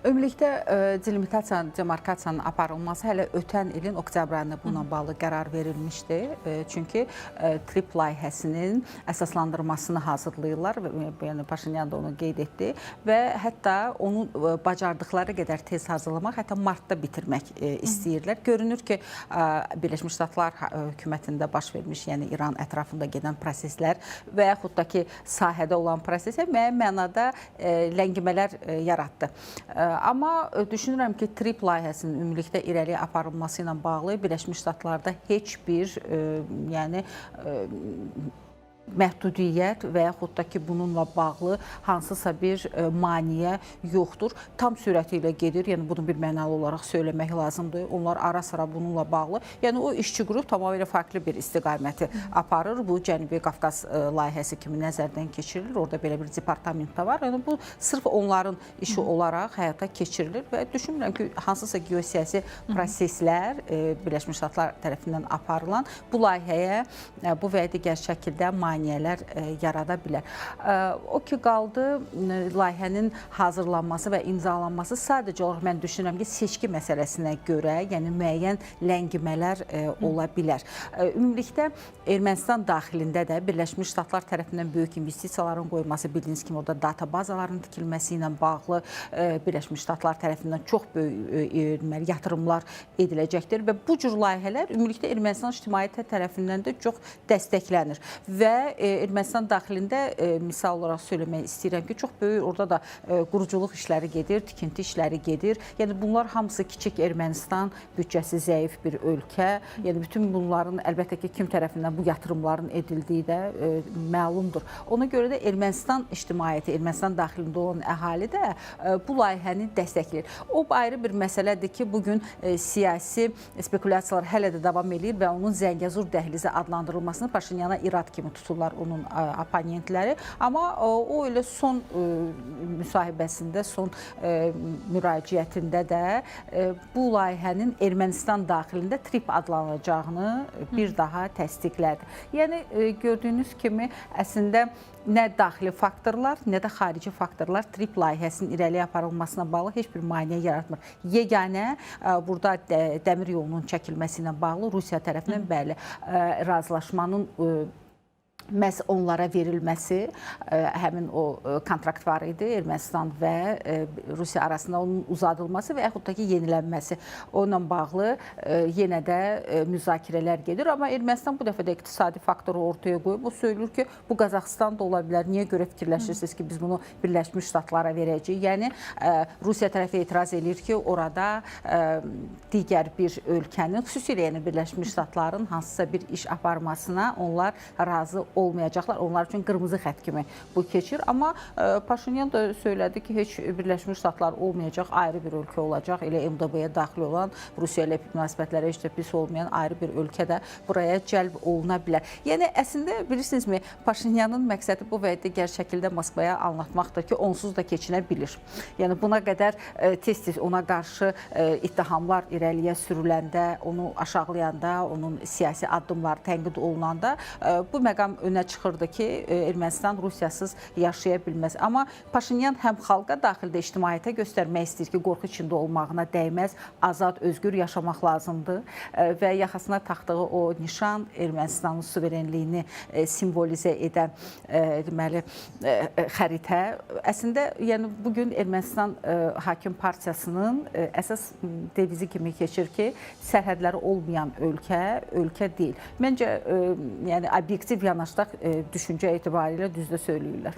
Ümumilikdə delimitasiyanın, demarkasiyanın aparılması hələ ötən ilin oktyabr ayında bununla bağlı qərar verilmişdi. Çünki TRIP layihəsinin əsaslandırmasını hazırlayırlar. Yəni Paşinyan da onu qeyd etdi və hətta onu bacardıqları qədər tez hazırlamaq, hətta martda bitirmək istəyirlər. Görünür ki, Birləşmiş Ştatlar hökumətində baş vermiş, yəni İran ətrafında gedən proseslər və yaxud da ki, sahədə olan proseslər müəyyən mənada ləngimələr yaratdı. Amma düşünürəm ki, TRIP layihəsinin ümumilikdə irəliyə aparılması ilə bağlı Birləşmiş Ştatlarda heç bir məhdudiyyət və yaxud da ki, bununla bağlı hansısa bir maneə yoxdur. Tam sürəti ilə gedir, yəni bunu bir mənalı olaraq söyləmək lazımdır. Onlar ara-sıra bununla bağlı, yəni o işçi qrup tamamilə farklı bir istiqaməti aparır. Bu Cənubi Qafqaz layihəsi kimi nəzərdən keçirilir. Orada belə bir departament da var. Yəni bu sırf onların işi olaraq həyata keçirilir və düşünürəm ki, hansısa geosiyasi proseslər Birləşmiş Ştatlar tərəfindən aparılan bu layihəyə bu və ya digər şəkildə maneələr yarada bilər. O ki, qaldı layihənin hazırlanması və imzalanması sadəcə olaraq mən düşünürəm ki, seçki məsələsinə görə, yəni müəyyən ləngimələr ola bilər. Ümumilikdə Ermənistan daxilində də Birləşmiş Ştatlar tərəfindən böyük investisiyaların qoyulması, bildiyiniz kimi orada data bazaların tikilməsi ilə bağlı Birləşmiş Ştatlar tərəfindən çox böyük yatırımlar ediləcəkdir və bu cür layihələr ümumilikdə Ermənistan ictimaiyyəti tərəfindən də çox dəstəklənir və Ermənistan daxilində misal olaraq söyləmək istəyirəm ki, çox böyük orada da quruculuq işləri gedir, tikinti işləri gedir. Yəni bunlar hamısı kiçik Ermənistan, büdcəsi zəif bir ölkə. Yəni bütün bunların əlbəttə ki, kim tərəfindən bu yatırımların edildiyi də məlumdur. Ona görə də Ermənistan ictimaiyyəti, Ermənistan daxilində olan əhali də bu layihəni dəstəkləyir. O ayrı bir məsələdir ki, bugün siyasi spekulyasiyalar hələ də davam edir və onun Zəngəzur dəhlizi adlandırılmasını Paşinyana irad kimi tuturlar onun oponentləri. Amma o elə son müsahibəsində, son müraciətində də bu layihənin Ermənistan daxilində TRIP adlanacağını bir daha təsdiqlədi. Yəni gördüyünüz kimi əslində nə daxili faktorlar, nə də xarici faktorlar TRIP layihəsinin irəliyə aparılmasına bağlı heç bir maneə yaratmır. Yeganə burada dəmir yolunun çəkilməsi ilə bağlı Rusiya tərəfindən bəli razılaşmanın məhz onlara verilməsi, həmin o kontrakt var idi, Ermənistan və Rusiya arasında onun uzadılması və yaxud da ki, yenilənməsi. Onunla bağlı yenə də müzakirələr gedir. Amma Ermənistan bu dəfə də iqtisadi faktoru ortaya qoyub. O söylür ki, bu Qazaxıstan da ola bilər. Niyə görə fikirləşirsiniz ki, biz bunu Birləşmiş Ştatlara verəcəyik? Yəni, Rusiya tərəfi etiraz edir ki, orada digər bir ölkənin, xüsusilə yəni Birləşmiş Ştatların hansısa bir iş aparmasına onlar razı olmayacaqlar. Onlar üçün qırmızı xətt kimi bu keçir. Amma Paşinyan da söylədi ki, heç Birləşmiş Ştatlar olmayacaq, ayrı bir ölkə olacaq. Elə MDB-yə daxil olan, Rusiya ilə münasibətləri heç də pis olmayan ayrı bir ölkə də buraya cəlb oluna bilər. Yəni, əslində, bilirsinizmi, Paşinyanın məqsədi bu və ya digər şəkildə Moskvaya anlatmaqdır ki, onsuz da keçinə bilir. Yəni, buna qədər tez-tez ona qarşı ittihamlar irəliyə sürüləndə, onu aşağılayanda, onun siyasi addımları tənqid olunanda bu məqam önə çıxırdı ki, Ermənistan Rusiyasız yaşaya bilməz. Amma Paşinyan həm xalqa daxildə ictimaiyyətə göstərmək istəyir ki, qorxu içində olmağına dəyməz, azad, özgür yaşamaq lazımdır və yaxasına taxdığı o nişan Ermənistanın suverenliyini simvolizə edən deməli xəritə. Əslində, yəni bugün Ermənistan hakim partiyasının əsas devizi kimi keçir ki, sərhədləri olmayan ölkə deyil. Məncə, yəni obyektiv yanaşdaq düşüncə etibarilə düzdə söyləyirlər.